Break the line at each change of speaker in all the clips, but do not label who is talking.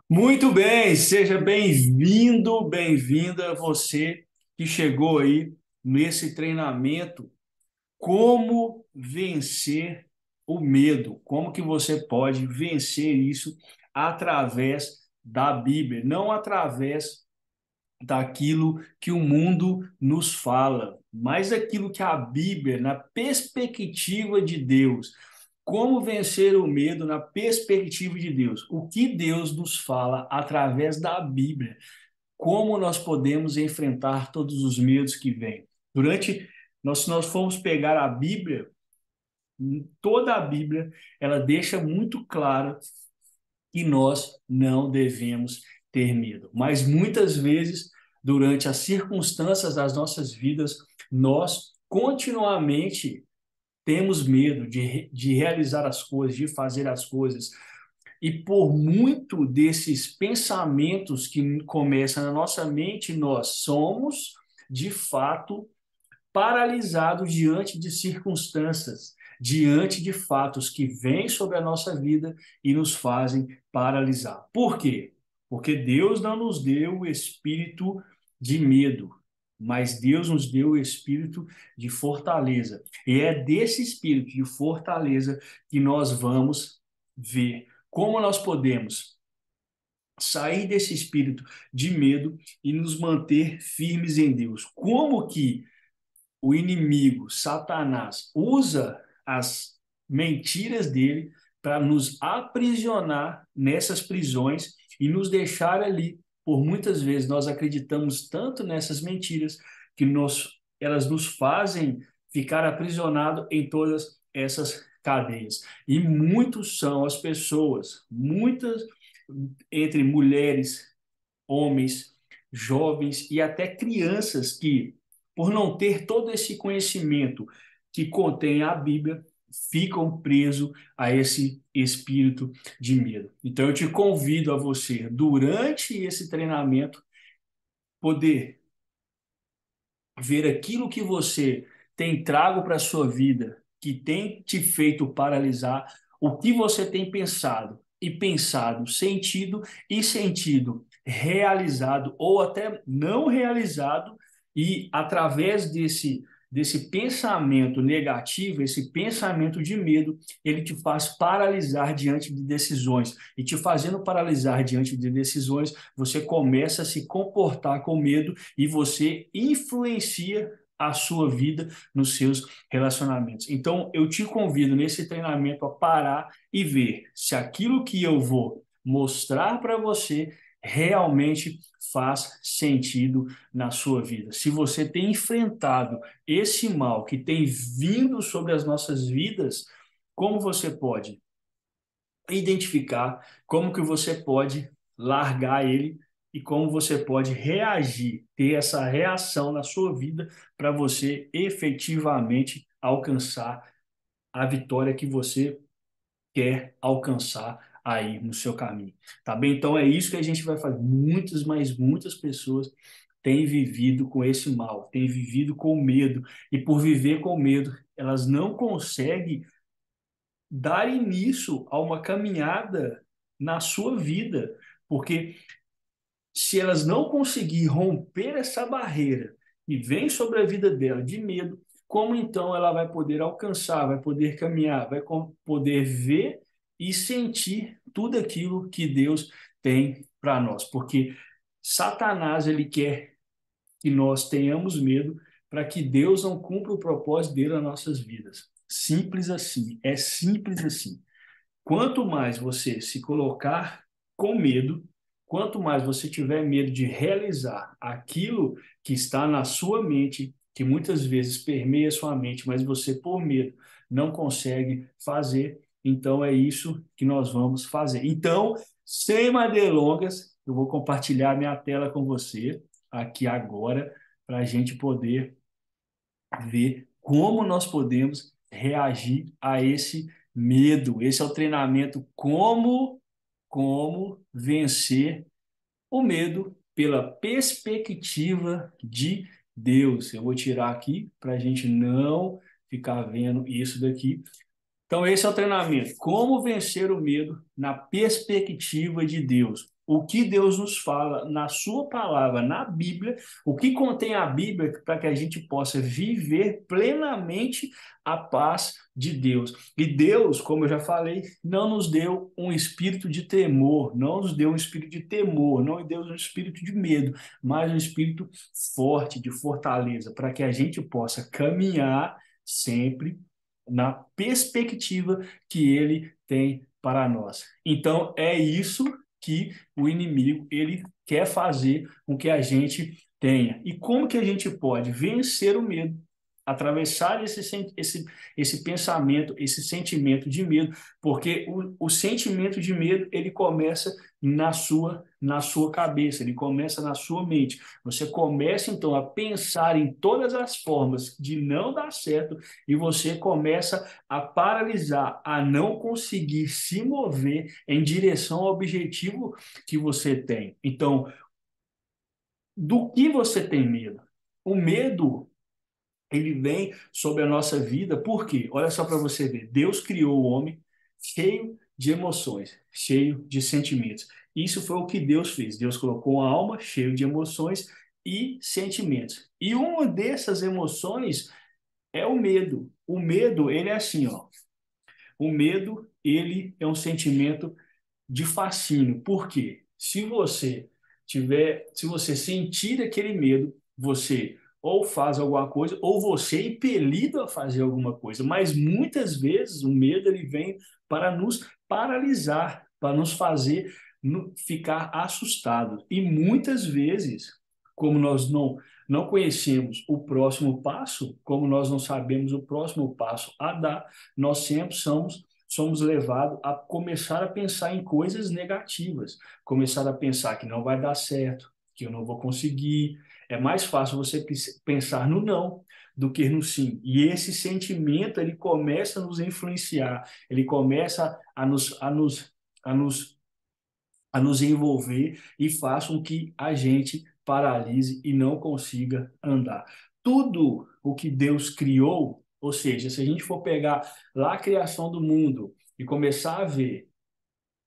Muito bem, seja bem-vindo, bem-vinda você que chegou aí nesse treinamento. Como vencer o medo? Como que você pode vencer isso através da Bíblia, não através daquilo que o mundo nos fala, mas aquilo que a Bíblia, na perspectiva de Deus. Como vencer o medo na perspectiva de Deus? O que Deus nos fala através da Bíblia? Como nós podemos enfrentar todos os medos que vêm? Se nós formos pegar a Bíblia, toda a Bíblia, ela deixa muito claro que nós não devemos ter medo. Mas muitas vezes, durante as circunstâncias das nossas vidas, nós continuamente temos medo de realizar as coisas, de fazer as coisas. E por muito desses pensamentos que começam na nossa mente, nós somos, de fato, paralisados diante de circunstâncias, diante de fatos que vêm sobre a nossa vida e nos fazem paralisar. Por quê? Porque Deus não nos deu o espírito de medo, mas Deus nos deu o espírito de fortaleza. E é desse espírito de fortaleza que nós vamos ver como nós podemos sair desse espírito de medo e nos manter firmes em Deus. Como que o inimigo, Satanás, usa as mentiras dele para nos aprisionar nessas prisões e nos deixar ali. Por muitas vezes nós acreditamos tanto nessas mentiras que elas nos fazem ficar aprisionados em todas essas cadeias. E muitos são as pessoas, muitas entre mulheres, homens, jovens e até crianças que, por não ter todo esse conhecimento que contém a Bíblia, ficam presos a esse espírito de medo. Então, eu te convido a você, durante esse treinamento, poder ver aquilo que você tem trago para a sua vida, que tem te feito paralisar, o que você tem pensado e pensado, sentido e sentido, realizado ou até não realizado, e através desse pensamento negativo, esse pensamento de medo, ele te faz paralisar diante de decisões. E te fazendo paralisar diante de decisões, você começa a se comportar com medo e você influencia a sua vida nos seus relacionamentos. Então, eu te convido nesse treinamento a parar e ver se aquilo que eu vou mostrar para você realmente faz sentido na sua vida. Se você tem enfrentado esse mal que tem vindo sobre as nossas vidas, como você pode identificar, como que você pode largar ele e como você pode reagir, ter essa reação na sua vida para você efetivamente alcançar a vitória que você quer alcançar aí no seu caminho. Tá bem? Então é isso que a gente vai fazer. Muitas, mas muitas pessoas têm vivido com esse mal, têm vivido com medo, e por viver com medo, elas não conseguem dar início a uma caminhada na sua vida, porque se elas não conseguirem romper essa barreira que vem sobre a vida dela de medo, como então ela vai poder alcançar, vai poder caminhar, poder ver e sentir tudo aquilo que Deus tem para nós? Porque Satanás, ele quer que nós tenhamos medo para que Deus não cumpra o propósito dele nas nossas vidas. Simples assim, é simples assim. Quanto mais você se colocar com medo, quanto mais você tiver medo de realizar aquilo que está na sua mente, que muitas vezes permeia sua mente, mas você, por medo, não consegue fazer, então é isso que nós vamos fazer. Então, sem mais delongas, eu vou compartilhar minha tela com você aqui agora, para a gente poder ver como nós podemos reagir a esse medo. Esse é o treinamento como vencer o medo pela perspectiva de Deus. Eu vou tirar aqui para a gente não ficar vendo isso daqui. Então, esse é o treinamento. Como vencer o medo na perspectiva de Deus. O que Deus nos fala na sua palavra, na Bíblia, o que contém a Bíblia para que a gente possa viver plenamente a paz de Deus. E Deus, como eu já falei, não nos deu um espírito de temor, não nos deu um espírito de temor, não nos deu um espírito de medo, mas um espírito forte, de fortaleza, para que a gente possa caminhar sempre na perspectiva que ele tem para nós. Então, é isso que o inimigo ele quer fazer com que a gente tenha. E como que a gente pode vencer o medo? Atravessar esse pensamento, esse sentimento de medo, porque o sentimento de medo ele começa na sua cabeça, ele começa na sua mente. Você começa então a pensar em todas as formas de não dar certo e você começa a paralisar, a não conseguir se mover em direção ao objetivo que você tem. Então, do que você tem medo? O medo ele vem sobre a nossa vida, por quê? Olha só para você ver. Deus criou o homem cheio de emoções, cheio de sentimentos. Isso foi o que Deus fez. Deus colocou uma alma cheia de emoções e sentimentos. E uma dessas emoções é o medo. O medo, ele é assim, ó. O medo, ele é um sentimento de fascínio. Por quê? Se você sentir aquele medo, você ou faz alguma coisa, ou você é impelido a fazer alguma coisa. Mas muitas vezes o medo ele vem para nos paralisar, para nos fazer ficar assustados. E muitas vezes, como nós não conhecemos o próximo passo, como nós não sabemos o próximo passo a dar, nós sempre somos levados a começar a pensar em coisas negativas, começar a pensar que não vai dar certo, que eu não vou conseguir. É mais fácil você pensar no não do que no sim. E esse sentimento ele começa a nos influenciar, ele começa a nos, a nos envolver e faz com que a gente paralise e não consiga andar. Tudo o que Deus criou, ou seja, se a gente for pegar lá a criação do mundo e começar a ver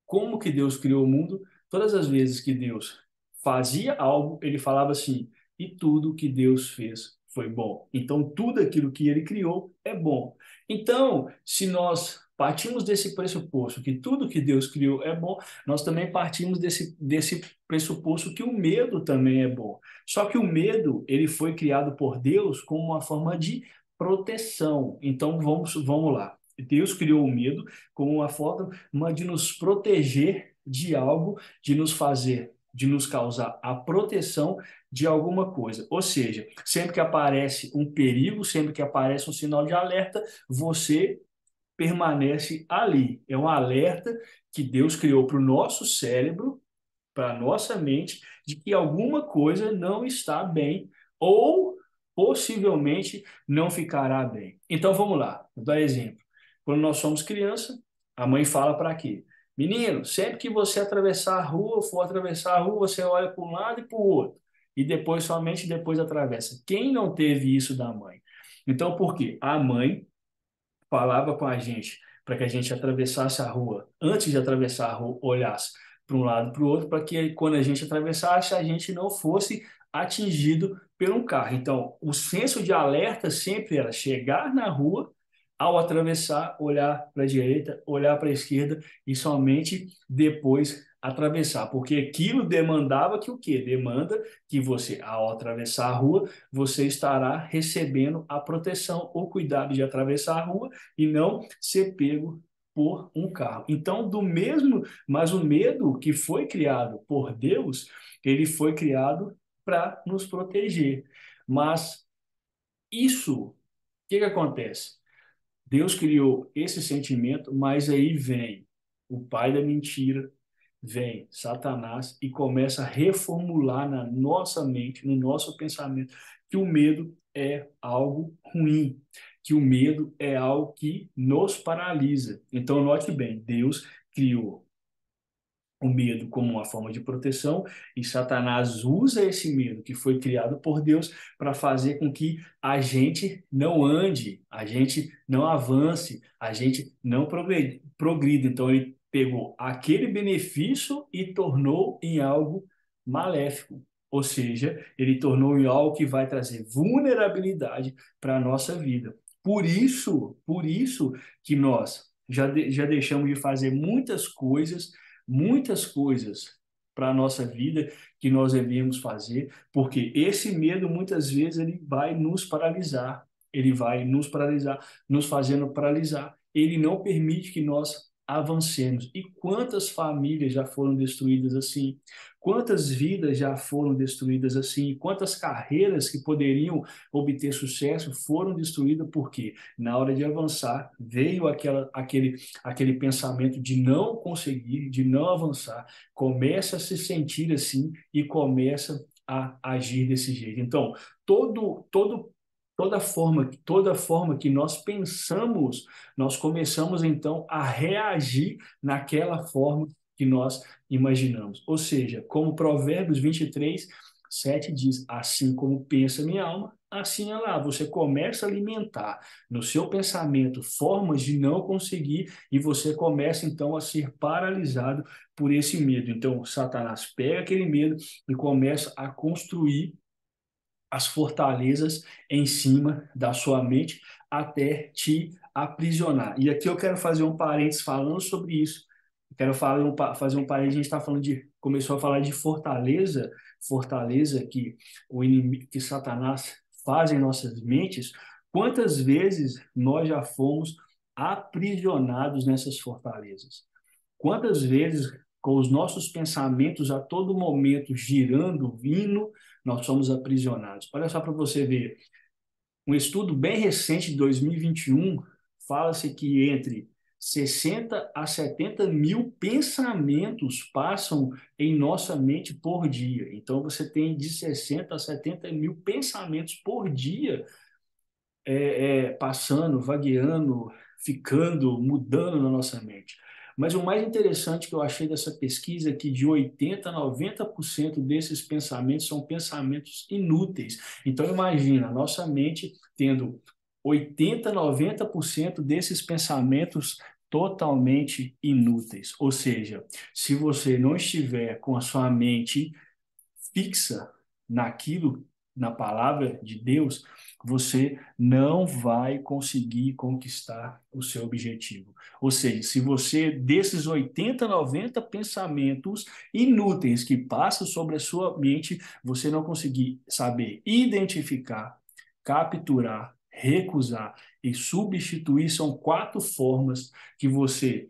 como que Deus criou o mundo, todas as vezes que Deus fazia algo, ele falava assim: e tudo que Deus fez foi bom. Então, tudo aquilo que ele criou é bom. Então, se nós partimos desse pressuposto que tudo que Deus criou é bom, nós também partimos desse pressuposto que o medo também é bom. Só que o medo, ele foi criado por Deus como uma forma de proteção. Então, vamos lá. Deus criou o medo como uma forma de nos proteger de algo, de nos causar a proteção de alguma coisa. Ou seja, sempre que aparece um perigo, sempre que aparece um sinal de alerta, você permanece ali. É um alerta que Deus criou para o nosso cérebro, para a nossa mente, de que alguma coisa não está bem ou possivelmente não ficará bem. Então vamos lá, vou dar exemplo. Quando nós somos criança, a mãe fala para quê? Menino, sempre que você atravessar a rua, for atravessar a rua, você olha para um lado e para o outro. E depois, somente depois atravessa. Quem não teve isso da mãe? Então, por quê? A mãe falava com a gente para que a gente atravessasse a rua, antes de atravessar a rua, olhasse para um lado e para o outro, para que quando a gente atravessasse, a gente não fosse atingido por um carro. Então, o senso de alerta sempre era chegar na rua, ao atravessar, olhar para a direita, olhar para a esquerda e somente depois atravessar, porque aquilo demandava que o quê? Demanda que você, ao atravessar a rua, você estará recebendo a proteção ou cuidado de atravessar a rua e não ser pego por um carro. Então, mas o medo que foi criado por Deus, ele foi criado para nos proteger. Mas isso, o que que acontece? Deus criou esse sentimento, mas aí vem o pai da mentira, vem Satanás e começa a reformular na nossa mente, no nosso pensamento, que o medo é algo ruim, que o medo é algo que nos paralisa. Então, note bem, Deus criou o medo como uma forma de proteção, e Satanás usa esse medo que foi criado por Deus para fazer com que a gente não ande, a gente não avance, a gente não progrida. Então, ele pegou aquele benefício e tornou em algo maléfico. Ou seja, ele tornou em algo que vai trazer vulnerabilidade para a nossa vida. Por isso que nós já deixamos de fazer muitas coisas para a nossa vida que nós devíamos fazer, porque esse medo muitas vezes ele vai nos paralisar, ele vai nos paralisar, nos fazendo paralisar. Ele não permite que nós avancemos. E quantas famílias já foram destruídas assim? Quantas vidas já foram destruídas assim? Quantas carreiras que poderiam obter sucesso foram destruídas porque na hora de avançar veio aquele pensamento de não conseguir, de não avançar, começa a se sentir assim e começa a agir desse jeito. Então, toda forma que nós pensamos, nós começamos então a reagir naquela forma que nós imaginamos. Ou seja, como Provérbios 23:7 diz: assim como pensa minha alma, assim é lá. Você começa a alimentar no seu pensamento formas de não conseguir e você começa então a ser paralisado por esse medo. Então, Satanás pega aquele medo e começa a construir as fortalezas em cima da sua mente até te aprisionar. E aqui eu quero fazer um parênteses falando sobre isso. Eu quero fazer um parênteses, a gente está falando começou a falar de fortaleza, fortaleza que o inimigo, que Satanás faz em nossas mentes. Quantas vezes nós já fomos aprisionados nessas fortalezas? Quantas vezes, com os nossos pensamentos a todo momento girando, vindo, nós somos aprisionados? Olha só para você ver. Um estudo bem recente de 2021 fala-se que entre 60 a 70 mil pensamentos passam em nossa mente por dia. Então, você tem de 60 a 70 mil pensamentos por dia passando, vagueando, ficando, mudando na nossa mente. Mas o mais interessante que eu achei dessa pesquisa é que de 80 a 90% desses pensamentos são pensamentos inúteis. Então imagina, a nossa mente tendo 80 a 90% desses pensamentos totalmente inúteis. Ou seja, se você não estiver com a sua mente fixa naquilo, na palavra de Deus, você não vai conseguir conquistar o seu objetivo. Ou seja, se você, desses 80, 90 pensamentos inúteis que passam sobre a sua mente, você não conseguir saber identificar, capturar, recusar e substituir, são 4 formas que você,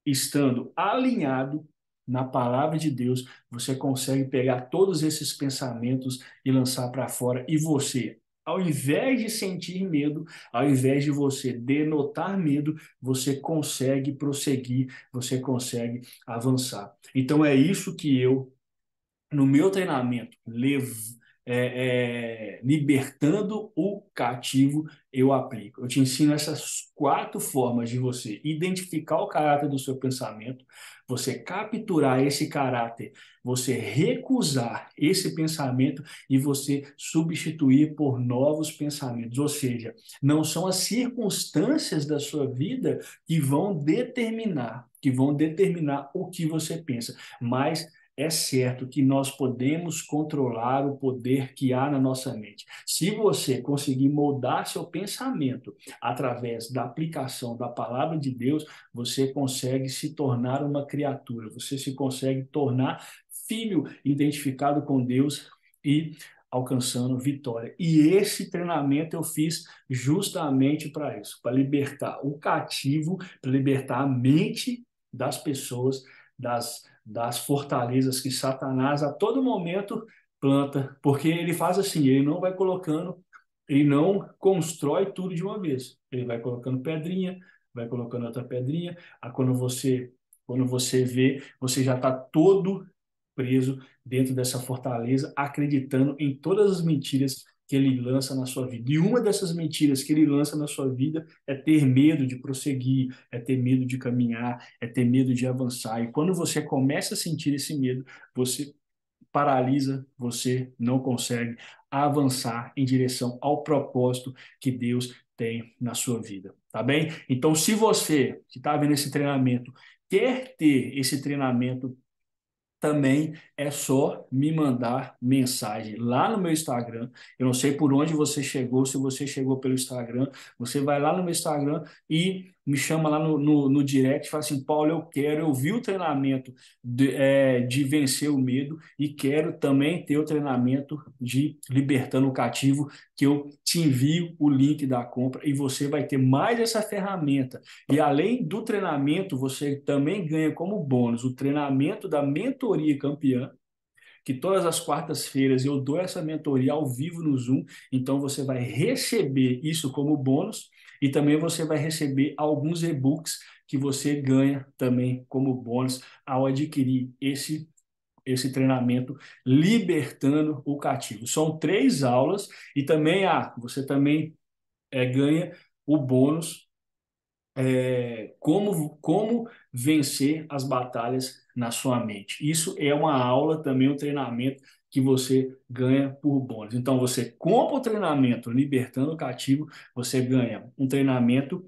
estando alinhado na palavra de Deus, você consegue pegar todos esses pensamentos e lançar para fora. E você, ao invés de sentir medo, ao invés de você denotar medo, você consegue prosseguir, você consegue avançar. Então é isso que eu no meu treinamento, libertando o cativo, eu aplico. Eu te ensino essas 4 formas de você identificar o caráter do seu pensamento, você capturar esse caráter, você recusar esse pensamento e você substituir por novos pensamentos. Ou seja, não são as circunstâncias da sua vida que vão determinar o que você pensa, mas é certo que nós podemos controlar o poder que há na nossa mente. Se você conseguir moldar seu pensamento através da aplicação da palavra de Deus, você consegue se tornar uma criatura, você se consegue tornar filho identificado com Deus e alcançando vitória. E esse treinamento eu fiz justamente para isso, para libertar o cativo, para libertar a mente das pessoas das fortalezas que Satanás a todo momento planta, porque ele faz assim, ele não vai colocando, ele não constrói tudo de uma vez, ele vai colocando pedrinha, vai colocando outra pedrinha, quando você vê, você já está todo preso dentro dessa fortaleza, acreditando em todas as mentiras que ele lança na sua vida. E uma dessas mentiras que ele lança na sua vida é ter medo de prosseguir, é ter medo de caminhar, é ter medo de avançar. E quando você começa a sentir esse medo, você paralisa, você não consegue avançar em direção ao propósito que Deus tem na sua vida, tá bem? Então, se você que está vendo esse treinamento quer ter esse treinamento também, é só me mandar mensagem lá no meu Instagram. Eu não sei por onde você chegou, se você chegou pelo Instagram, você vai lá no meu Instagram e me chama lá no direct e fala assim: Paulo, eu vi o treinamento de vencer o medo e quero também ter o treinamento de libertando o cativo, que eu te envio o link da compra e você vai ter mais essa ferramenta. E além do treinamento, você também ganha como bônus o treinamento da mentoria campeã, que todas as quartas-feiras eu dou essa mentoria ao vivo no Zoom, então você vai receber isso como bônus e também você vai receber alguns e-books que você ganha também como bônus ao adquirir esse treinamento libertando o cativo. São 3 aulas e também você também ganha o bônus como vencer as batalhas na sua mente. Isso é uma aula também, um treinamento que você ganha por bônus. Então, você compra o treinamento Libertando o Cativo, você ganha um treinamento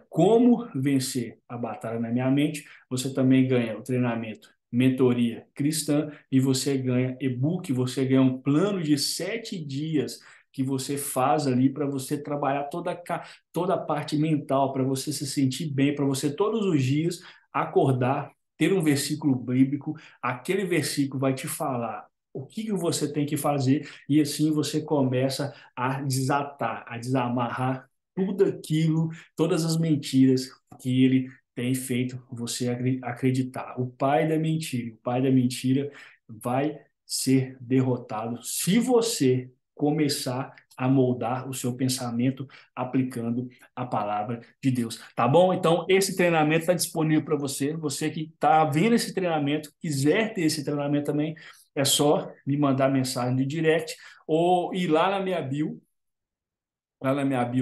como vencer a batalha na minha mente. Você também ganha o treinamento Mentoria Cristã e você ganha e-book, você ganha um plano de 7 dias que você faz ali para você trabalhar toda a parte mental, para você se sentir bem, para você todos os dias acordar, ter um versículo bíblico, aquele versículo vai te falar o que você tem que fazer e assim você começa a desatar, a desamarrar tudo aquilo, todas as mentiras que ele tem feito você acreditar. O pai da mentira vai ser derrotado se você começar a moldar o seu pensamento aplicando a palavra de Deus. Tá bom? Então, esse treinamento está disponível para você. Você que está vendo esse treinamento, quiser ter esse treinamento também, é só me mandar mensagem de direct ou ir lá na minha bio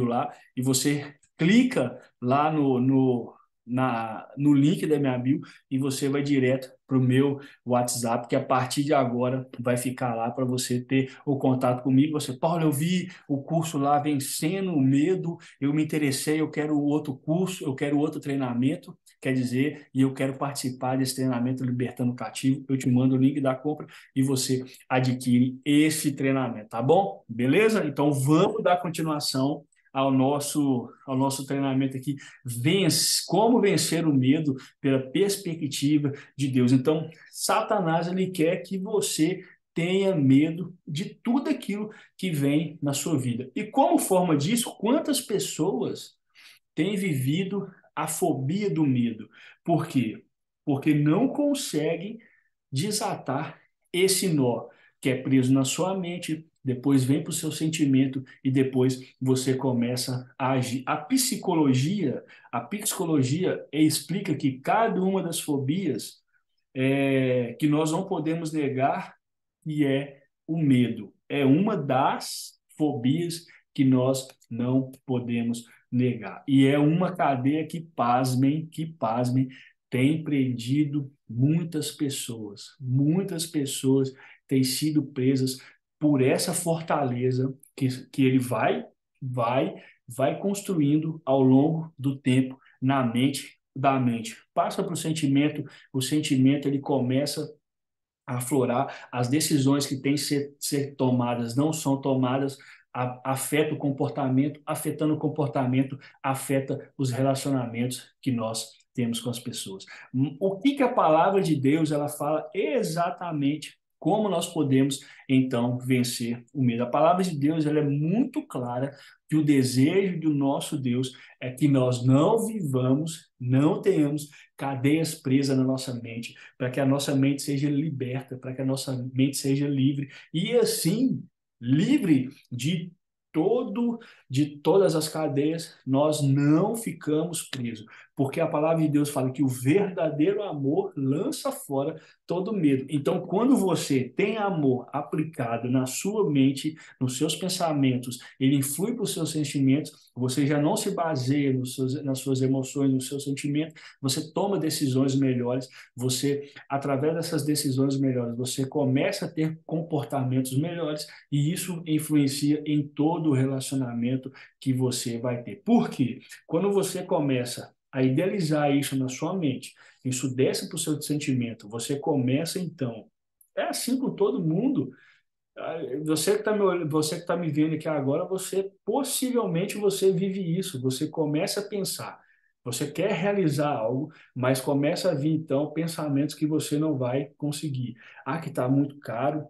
lá, e você clica lá no link da minha bio e você vai direto para o meu WhatsApp, que a partir de agora vai ficar lá para você ter o contato comigo. Você, Paulo, eu vi o curso lá Vencendo o Medo, eu me interessei, eu quero outro curso, eu quero outro treinamento, quer dizer, e eu quero participar desse treinamento Libertando o Cativo. Eu te mando o link da compra e você adquire esse treinamento, tá bom? Beleza? Então vamos dar continuação ao nosso treinamento aqui, como vencer o medo pela perspectiva de Deus. Então, Satanás ele quer que você tenha medo de tudo aquilo que vem na sua vida. E como forma disso, quantas pessoas têm vivido a fobia do medo? Por quê? Porque não conseguem desatar esse nó que é preso na sua mente, depois vem para o seu sentimento e depois você começa a agir. A psicologia explica que cada uma das fobias que nós não podemos negar e é o medo. É uma das fobias que nós não podemos negar. E é uma cadeia que pasmem, tem prendido muitas pessoas. Muitas pessoas têm sido presas por essa fortaleza que ele vai, vai construindo ao longo do tempo na mente da mente. Passa para o sentimento ele começa a aflorar, as decisões que têm que ser tomadas não são tomadas, afeta o comportamento, afetando o comportamento, afeta os relacionamentos que nós temos com as pessoas. O que a palavra de Deus ela fala exatamente como nós podemos então vencer o medo? A palavra de Deus ela é muito clara que o desejo do nosso Deus é que nós não vivamos, não tenhamos cadeias presas na nossa mente, para que a nossa mente seja liberta, para que a nossa mente seja livre e assim livre de todas as cadeias, nós não ficamos presos. Porque a palavra de Deus fala que o verdadeiro amor lança fora todo medo. Então, quando você tem amor aplicado na sua mente, nos seus pensamentos, ele influi para os seus sentimentos, você já não se baseia nas suas emoções, nos seus sentimentos, você toma decisões melhores, você, através dessas decisões melhores, você começa a ter comportamentos melhores e isso influencia em todo o relacionamento que você vai ter. Por quê? Quando você começa a idealizar isso na sua mente, isso desce para o seu sentimento, você começa então, é assim com todo mundo. Você que está você que tá me vendo aqui agora, você possivelmente você vive isso, você começa a pensar, você quer realizar algo, mas começa a vir então pensamentos que você não vai conseguir. Ah, que está muito caro,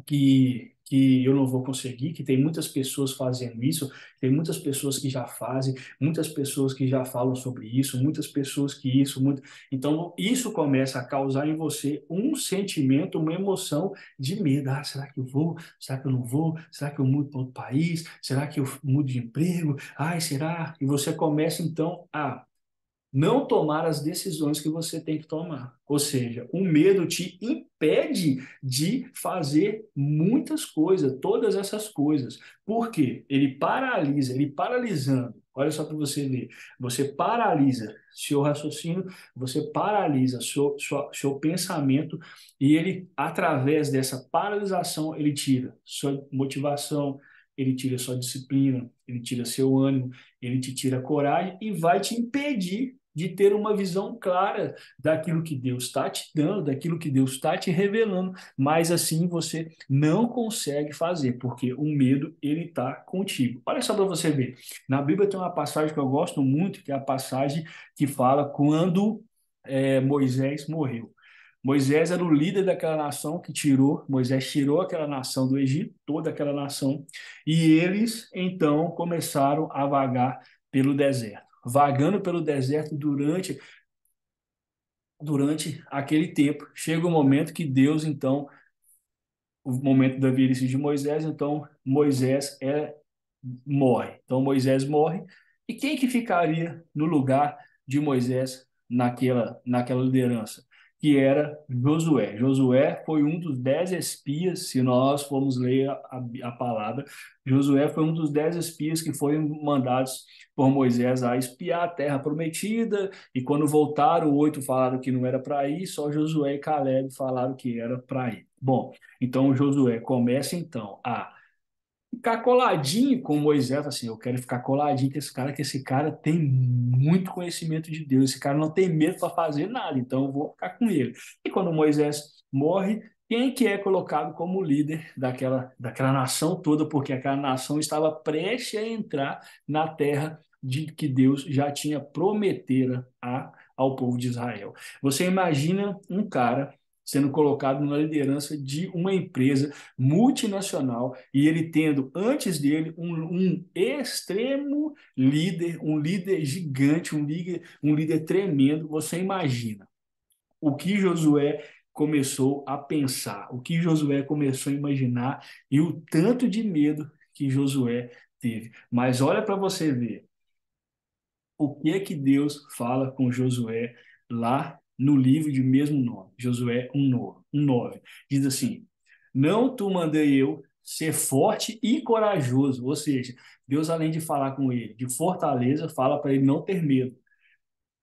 que eu não vou conseguir, que tem muitas pessoas fazendo isso, tem muitas pessoas que já fazem, muitas pessoas que já falam sobre isso, muitas pessoas que isso, muito... Então, isso começa a causar em você um sentimento, uma emoção de medo. Ah, será que eu vou? Será que eu não vou? Será que eu mudo para outro país? Será que eu mudo de emprego? Ai, será? E você começa, então, a não tomar as decisões que você tem que tomar. Ou seja, o medo te impede de fazer muitas coisas, todas essas coisas. Por quê? Ele paralisa, ele paralisando. Olha só para você ver. Você paralisa seu raciocínio, você paralisa seu pensamento e ele, através dessa paralisação, ele tira sua motivação, ele tira sua disciplina, ele tira seu ânimo, ele te tira a coragem e vai te impedir de ter uma visão clara daquilo que Deus está te dando, daquilo que Deus está te revelando, mas assim você não consegue fazer, porque o medo ele está contigo. Olha só para você ver, na Bíblia tem uma passagem que eu gosto muito, que é a passagem que fala quando Moisés morreu. Moisés era o líder daquela nação que Moisés tirou aquela nação do Egito, toda aquela nação, e eles então começaram a vagar pelo deserto. Vagando pelo deserto durante aquele tempo, chega o momento que Deus, então, o momento da velhice de Moisés, então Moisés morre. Então Moisés morre, e quem que ficaria no lugar de Moisés naquela liderança? Que era Josué. Josué foi um dos 10 espias, se nós formos ler a palavra, Josué foi um dos 10 espias que foram mandados por Moisés a espiar a terra prometida, e quando voltaram, 8 falaram que não era para ir, só Josué e Caleb falaram que era para ir. Bom, então Josué começa então a ficar coladinho com Moisés, assim, eu quero ficar coladinho com esse cara, que esse cara tem muito conhecimento de Deus, esse cara não tem medo para fazer nada, então eu vou ficar com ele. E quando Moisés morre, quem que é colocado como líder daquela nação toda, porque aquela nação estava prestes a entrar na terra que Deus já tinha prometera ao povo de Israel. Você imagina um cara sendo colocado na liderança de uma empresa multinacional e ele tendo antes dele um extremo líder, um líder gigante, um líder tremendo. Você imagina o que Josué começou a pensar, o que Josué começou a imaginar e o tanto de medo que Josué teve. Mas olha para você ver o que é que Deus fala com Josué lá no livro de mesmo nome, Josué 1:9. Diz assim: Não tu mandei eu ser forte e corajoso. Ou seja, Deus, além de falar com ele de fortaleza, fala para ele não ter medo.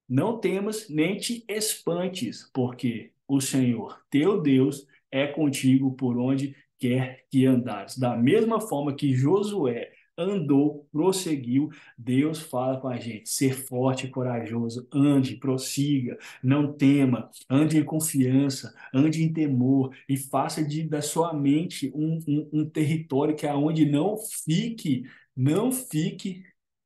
Não temas nem te espantes, porque o Senhor, teu Deus, é contigo por onde quer que andares. Da mesma forma que Josué andou, prosseguiu, Deus fala com a gente: ser forte e corajoso, ande, prossiga, não tema, ande em confiança, ande em temor e faça da sua mente um território que é onde não fique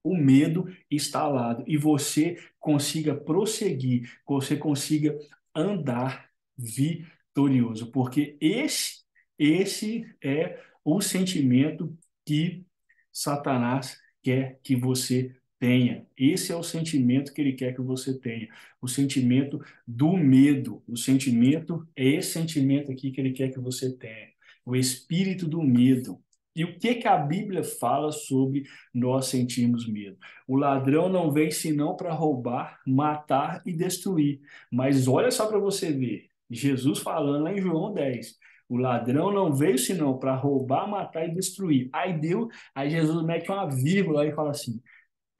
o medo instalado e você consiga prosseguir, você consiga andar vitorioso, porque esse é o sentimento que Satanás quer que você tenha. Esse é o sentimento que ele quer que você tenha. O sentimento do medo. O sentimento é esse sentimento aqui que ele quer que você tenha. O espírito do medo. E o que que a Bíblia fala sobre nós sentirmos medo? O ladrão não vem senão para roubar, matar e destruir. Mas olha só para você ver, Jesus falando lá em João 10, o ladrão não veio senão para roubar, matar e destruir. Aí Jesus mete uma vírgula e fala assim: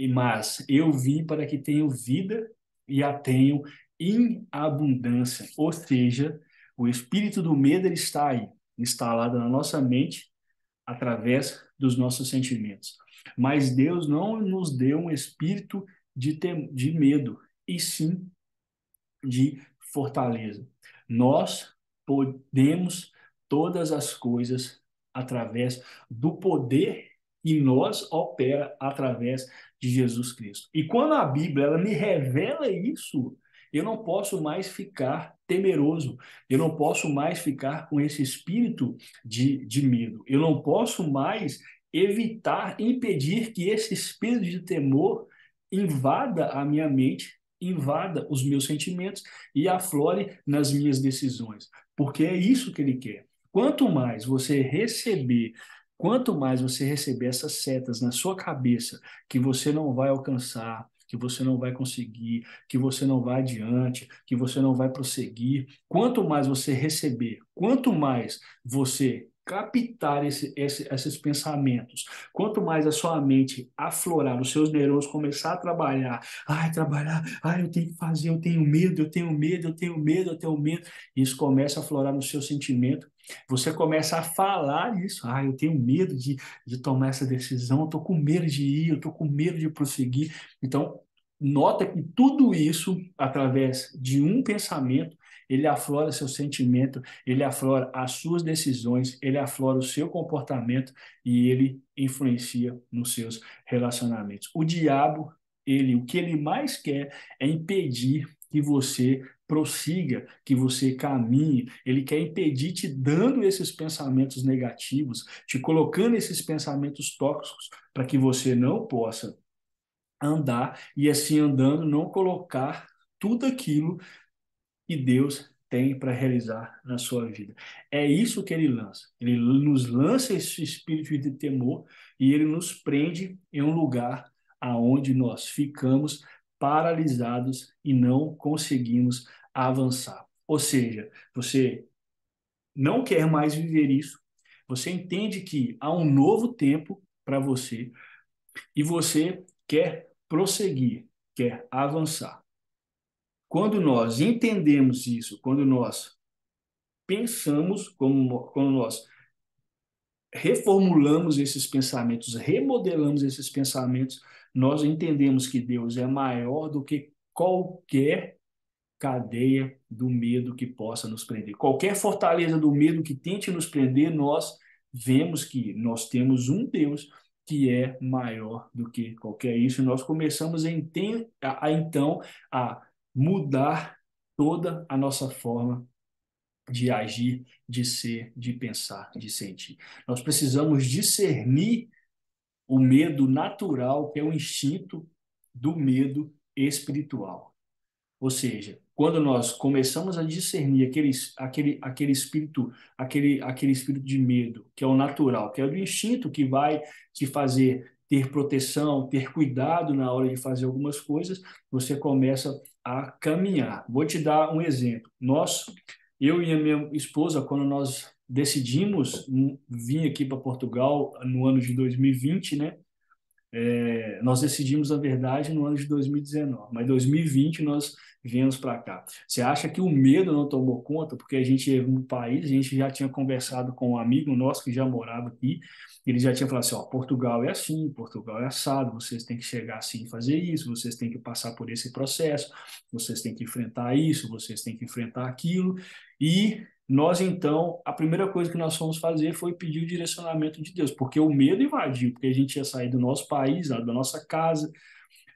mas eu vim para que tenham vida e a tenham em abundância. Ou seja, o espírito do medo ele está aí, instalado na nossa mente através dos nossos sentimentos. Mas Deus não nos deu um espírito de medo, e sim de fortaleza. Nós podemos todas as coisas através do poder que nós opera através de Jesus Cristo. E quando a Bíblia ela me revela isso, eu não posso mais ficar temeroso, eu não posso mais ficar com esse espírito de medo, eu não posso mais evitar, impedir que esse espírito de temor invada a minha mente, invada os meus sentimentos e aflore nas minhas decisões, porque é isso que ele quer. Quanto mais você receber, quanto mais você receber essas setas na sua cabeça que você não vai alcançar, que você não vai conseguir, que você não vai adiante, que você não vai prosseguir, quanto mais você receber, quanto mais você captar esses pensamentos, quanto mais a sua mente aflorar, os seus neurônios começar a trabalhar, ai, trabalhar, ai, eu tenho que fazer, eu tenho medo, eu tenho medo, eu tenho medo, eu tenho medo. Isso começa a aflorar no seu sentimento. Você começa a falar isso. Ah, eu tenho medo de tomar essa decisão, eu estou com medo de ir, eu estou com medo de prosseguir. Então, nota que tudo isso, através de um pensamento, ele aflora seu sentimento, ele aflora as suas decisões, ele aflora o seu comportamento e ele influencia nos seus relacionamentos. O diabo o que ele mais quer é impedir que você prossiga, que você caminhe. Ele quer impedir te dando esses pensamentos negativos, te colocando esses pensamentos tóxicos, para que você não possa andar e assim andando não colocar tudo aquilo que Deus tem para realizar na sua vida. É isso que ele lança. Ele nos lança esse espírito de temor e ele nos prende em um lugar aonde nós ficamos paralisados e não conseguimos avançar. Ou seja, você não quer mais viver isso, você entende que há um novo tempo para você e você quer prosseguir, quer avançar. Quando nós entendemos isso, quando nós pensamos, quando nós reformulamos esses pensamentos, remodelamos esses pensamentos, nós entendemos que Deus é maior do que qualquer cadeia do medo que possa nos prender. Qualquer fortaleza do medo que tente nos prender, nós vemos que nós temos um Deus que é maior do que qualquer isso. E nós começamos então a mudar toda a nossa forma de agir, de ser, de pensar, de sentir. Nós precisamos discernir o medo natural, que é o instinto do medo espiritual. Ou seja, quando nós começamos a discernir aquele espírito, aquele espírito de medo, que é o natural, que é o instinto que vai te fazer ter proteção, ter cuidado na hora de fazer algumas coisas, você começa a caminhar. Vou te dar um exemplo. Eu e a minha esposa, quando nós decidimos vir aqui para Portugal no ano de 2020, né? Nós decidimos, na verdade, no ano de 2019, mas em 2020 nós viemos para cá. Você acha que o medo não tomou conta? Porque a gente no país, a gente já tinha conversado com um amigo nosso que já morava aqui, ele já tinha falado assim, ó, Portugal é assim, Portugal é assado, vocês têm que chegar assim e fazer isso, vocês têm que passar por esse processo, vocês têm que enfrentar isso, vocês têm que enfrentar aquilo, e nós, então, a primeira coisa que nós fomos fazer foi pedir o direcionamento de Deus, porque o medo invadiu, porque a gente ia sair do nosso país, da nossa casa,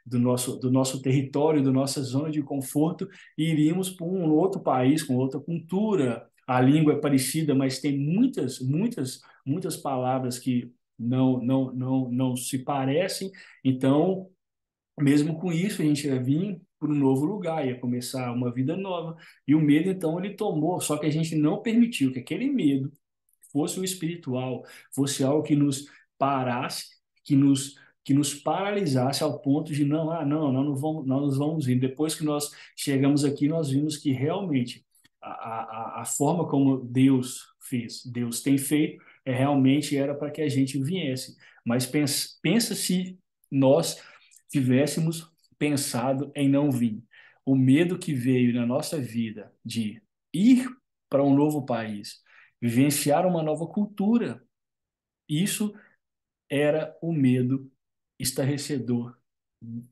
do nosso território, da nossa zona de conforto, e iríamos para um outro país, com outra cultura. A língua é parecida, mas tem muitas, muitas, muitas palavras que não se parecem. Então, mesmo com isso, a gente ia vir para um novo lugar, ia começar uma vida nova. E o medo, então, ele tomou, só que a gente não permitiu que aquele medo fosse o espiritual, fosse algo que nos parasse, que nos paralisasse ao ponto de não, não, nós não vamos ir. Depois que nós chegamos aqui, nós vimos que realmente a forma como Deus fez, Deus tem feito, realmente era para que a gente viesse. Mas pensa se nós tivéssemos pensado em não vir. O medo que veio na nossa vida de ir para um novo país, vivenciar uma nova cultura, isso era o medo estarrecedor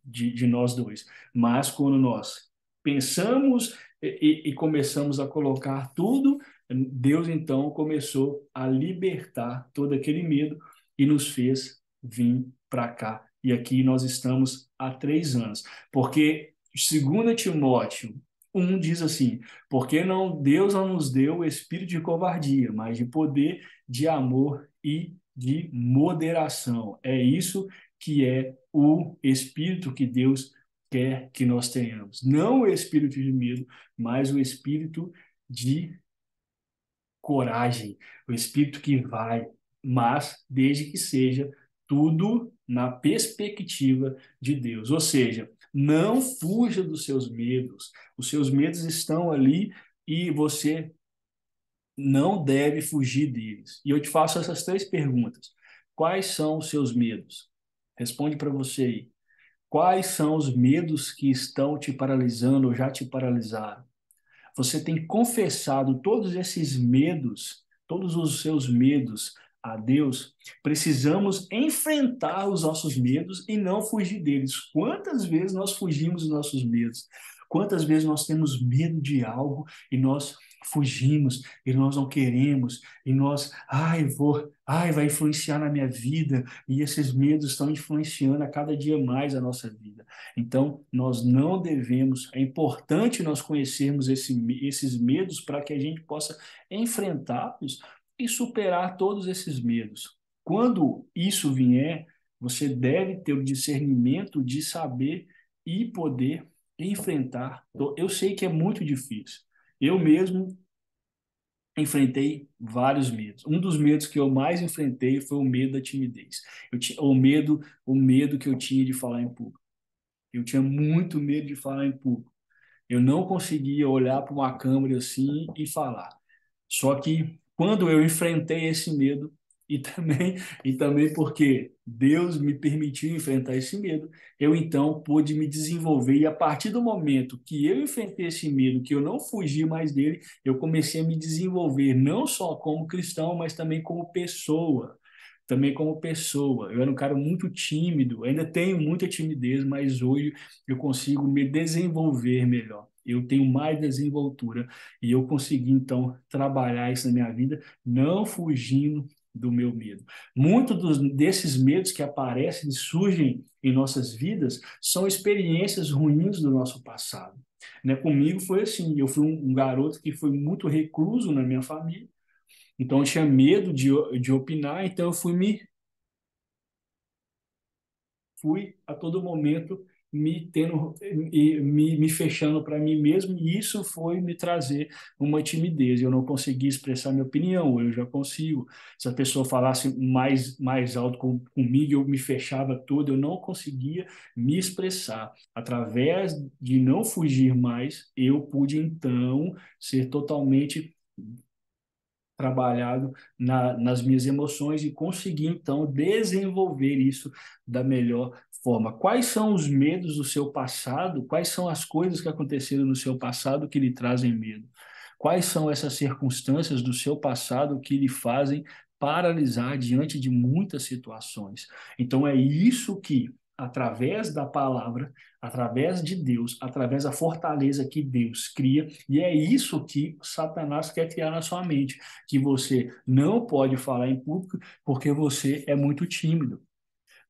de nós dois. Mas quando nós pensamos e começamos a colocar tudo, Deus então começou a libertar todo aquele medo e nos fez vir para cá. E aqui nós estamos há 3 anos. Porque 2 Timóteo 1 diz assim: porque não, Deus não nos deu o espírito de covardia, mas de poder, de amor e de moderação. É isso que é o espírito que Deus quer que nós tenhamos. Não o espírito de medo, mas o espírito de coragem, o espírito que vai, mas desde que seja tudo na perspectiva de Deus. Ou seja, não fuja dos seus medos. Os seus medos estão ali e você não deve fugir deles. E eu te faço essas 3 perguntas. Quais são os seus medos? Responde para você aí. Quais são os medos que estão te paralisando ou já te paralisaram? Você tem confessado todos esses medos, todos os seus medos a Deus? Precisamos enfrentar os nossos medos e não fugir deles. Quantas vezes nós fugimos dos nossos medos? Quantas vezes nós temos medo de algo e nós fugimos e nós não queremos e nós, vai influenciar na minha vida, e esses medos estão influenciando a cada dia mais a nossa vida. Então, nós não devemos, é importante nós conhecermos esses medos para que a gente possa enfrentá-los e superar todos esses medos. Quando isso vier, você deve ter o discernimento de saber e poder enfrentar. Eu sei que é muito difícil. Eu mesmo enfrentei vários medos. Um dos medos que eu mais enfrentei foi o medo da timidez. O medo que eu tinha de falar em público. Eu tinha muito medo de falar em público. Eu não conseguia olhar para uma câmera assim e falar. Só que quando eu enfrentei esse medo, e também porque Deus me permitiu enfrentar esse medo, eu então pude me desenvolver. E a partir do momento que eu enfrentei esse medo, que eu não fugi mais dele, eu comecei a me desenvolver, não só como cristão, mas também como pessoa. Também como pessoa. Eu era um cara muito tímido, ainda tenho muita timidez, mas hoje eu consigo me desenvolver melhor. Eu tenho mais desenvoltura e eu consegui, então, trabalhar isso na minha vida, não fugindo do meu medo. Muitos desses medos que aparecem e surgem em nossas vidas são experiências ruins do nosso passado. Né? Comigo foi assim, eu fui um garoto que foi muito recluso na minha família, então eu tinha medo de opinar, então eu fui a todo momento me fechando para mim mesmo, e isso foi me trazer uma timidez. Eu não conseguia expressar minha opinião, eu já consigo. Se a pessoa falasse mais alto comigo, eu me fechava todo, eu não conseguia me expressar. Através de não fugir mais, eu pude então ser totalmente trabalhado nas minhas emoções e conseguir, então, desenvolver isso da melhor forma. Quais são os medos do seu passado? Quais são as coisas que aconteceram no seu passado que lhe trazem medo? Quais são essas circunstâncias do seu passado que lhe fazem paralisar diante de muitas situações? Então, é isso que, através da palavra, através de Deus, através da fortaleza que Deus cria, e é isso que Satanás quer criar na sua mente, que você não pode falar em público porque você é muito tímido.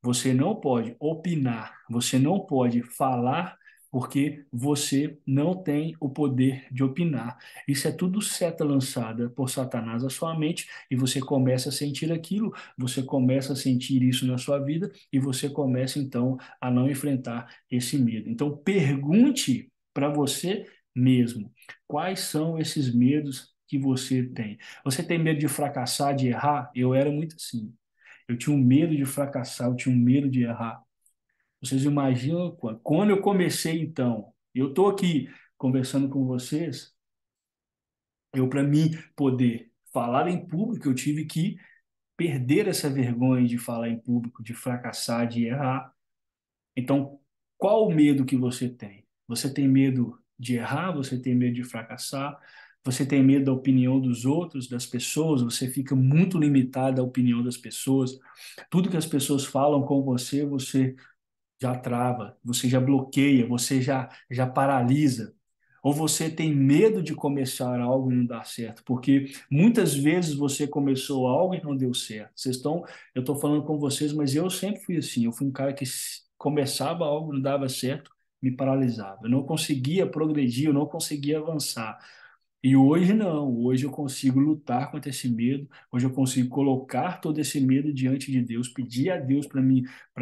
Você não pode opinar, você não pode falar porque você não tem o poder de opinar. Isso é tudo seta lançada por Satanás à sua mente e você começa a sentir aquilo, você começa a sentir isso na sua vida e você começa então a não enfrentar esse medo. Então pergunte para você mesmo, quais são esses medos que você tem? Você tem medo de fracassar, de errar? Eu era muito assim. Eu tinha um medo de fracassar, eu tinha um medo de errar. Vocês imaginam quando eu comecei, então? Eu estou aqui conversando com vocês, para mim poder falar em público, eu tive que perder essa vergonha de falar em público, de fracassar, de errar. Então, qual o medo que você tem? Você tem medo de errar? Você tem medo de fracassar? Você tem medo da opinião dos outros, das pessoas? Você fica muito limitado à opinião das pessoas? Tudo que as pessoas falam com você, você já trava, você já bloqueia, você já paralisa. Ou você tem medo de começar algo e não dar certo, porque muitas vezes você começou algo e não deu certo. Eu estou falando com vocês, mas eu sempre fui assim. Eu fui um cara que começava algo, não dava certo, me paralisava. Eu não conseguia progredir, eu não conseguia avançar. E hoje não, hoje eu consigo lutar contra esse medo, hoje eu consigo colocar todo esse medo diante de Deus, pedir a Deus para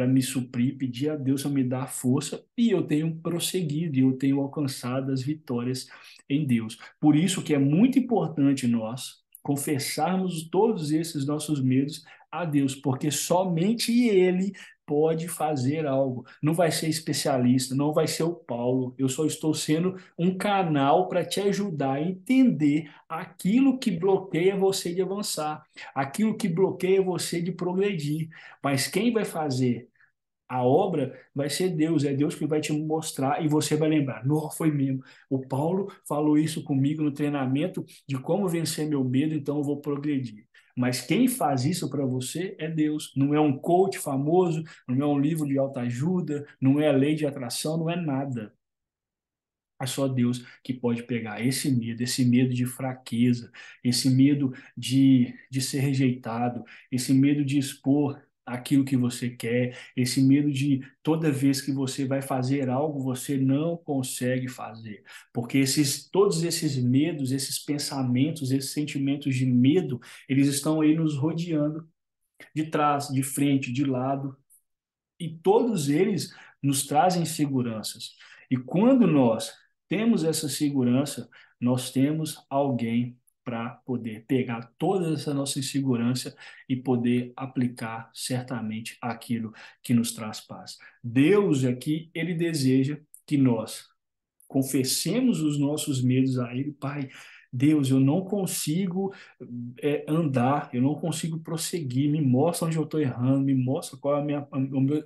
me suprir, pedir a Deus para me dar força, e eu tenho prosseguido, e eu tenho alcançado as vitórias em Deus. Por isso que é muito importante nós confessarmos todos esses nossos medos a Deus, porque somente Ele pode fazer algo. Não vai ser especialista, não vai ser o Paulo. Eu só estou sendo um canal para te ajudar a entender aquilo que bloqueia você de avançar, aquilo que bloqueia você de progredir. Mas quem vai fazer a obra vai ser Deus, é Deus que vai te mostrar e você vai lembrar. Não, foi mesmo. O Paulo falou isso comigo no treinamento de como vencer meu medo, então eu vou progredir. Mas quem faz isso para você é Deus. Não é um coach famoso, não é um livro de autoajuda, não é a lei de atração, não é nada. É só Deus que pode pegar esse medo de fraqueza, esse medo de ser rejeitado, esse medo de expor aquilo que você quer, esse medo de toda vez que você vai fazer algo, você não consegue fazer. Porque todos esses medos, esses pensamentos, esses sentimentos de medo, eles estão aí nos rodeando de trás, de frente, de lado, e todos eles nos trazem seguranças. E quando nós temos essa segurança, nós temos alguém para poder pegar toda essa nossa insegurança e poder aplicar certamente aquilo que nos traz paz. Deus aqui, ele deseja que nós confessemos os nossos medos a Ele. Pai, Deus, eu não consigo andar, eu não consigo prosseguir, me mostra onde eu estou errando, me mostra qual é